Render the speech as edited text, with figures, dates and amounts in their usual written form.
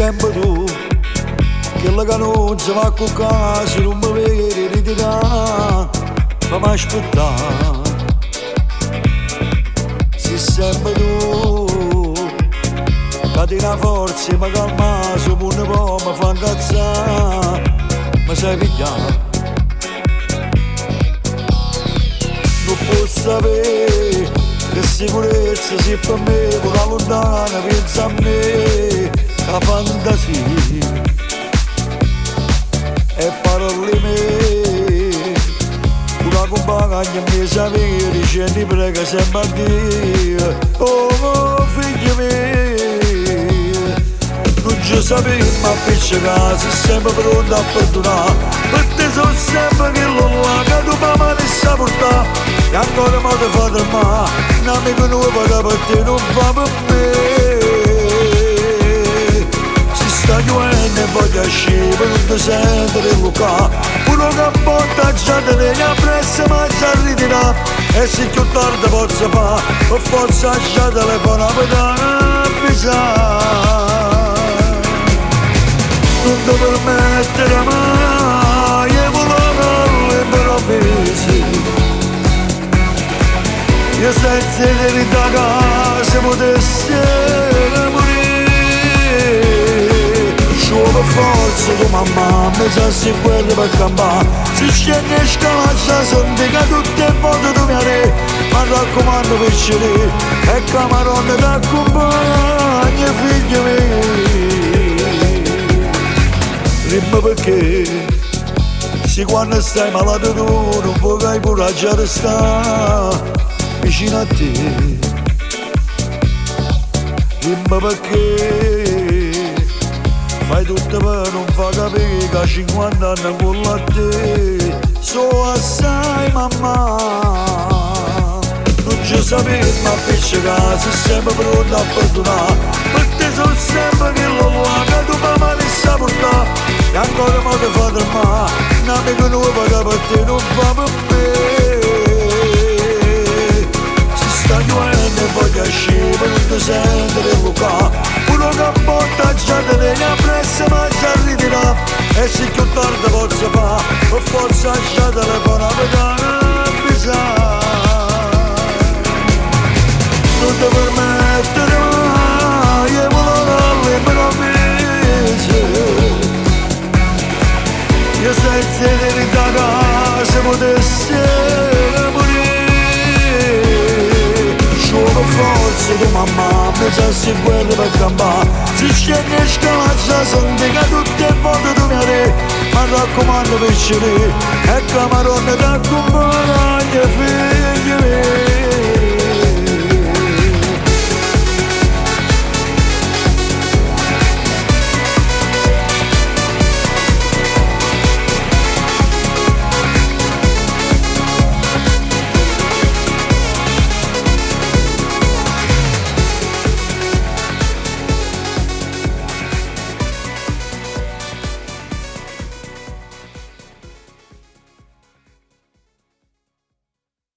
sempre tu, quella che non si va con casa, non mi vedi ritirare, ma mi aspettare. Sei sempre tu, che ti dà forza e mi calma, se pure un po' mi fa incazzare, mi sai pigliare. Non posso sapere che sicurezza sia per me, con la lontana pensa a me, la fantasia e parole mie, una compagna mi sapere, dice ti prega sempre a Dio, oh figlio mio, non ci sapevo ma appiccica, sei sempre pronto a perdonare, per te sono sempre che lo là, che tu mamma ti sa portare, e ancora mi ti fa tremare, un amico nuovo per te non fa per me. Sta giovane e voglio uscire per non ti sentire Luca, uno che porta già te ne appressa ma già ritirà, e se più tardi posso fare o forse già telefona per avvisare. Non ti permettere mai e volevo all'improvviso, io senza verità che se potesse morire. Per forza tu mamma mi sa si guerra per campare, si scende e scalaccia senti che tutte le volte tu mi arri, ma raccomando piccoli e camarone t'accompagna figlio mio. Rimma perché se quando stai malato tu non vuoi che hai coraggio di stare vicino a te. Rimma perché fai tutto per non far capire che a 50 anni con la te so assai mamma. Non ci sapevo ma appiccica, sei sempre pronto a perdonare, per te sono sempre che lo là, che tu mamma ti sa portare, e ancora mi ti fa tremare, un amico nuovo che per te non fa per me. Si sta giovane e voglio uscire per non ti sentire Luca, uno che porta già te ne appressa ma già ritirà, e se più tardi posso fare o forse già telefona per avvisare. Non ti permettere mai e volevo all'improvviso, io senza verità che se potesse morire. Per forza tu mamma mi sa si guerra per campare, si scende e scalaccia senti che tutte le volte tu mi arri, ma raccomando piccoli e camarone t'accompagna figlio mio.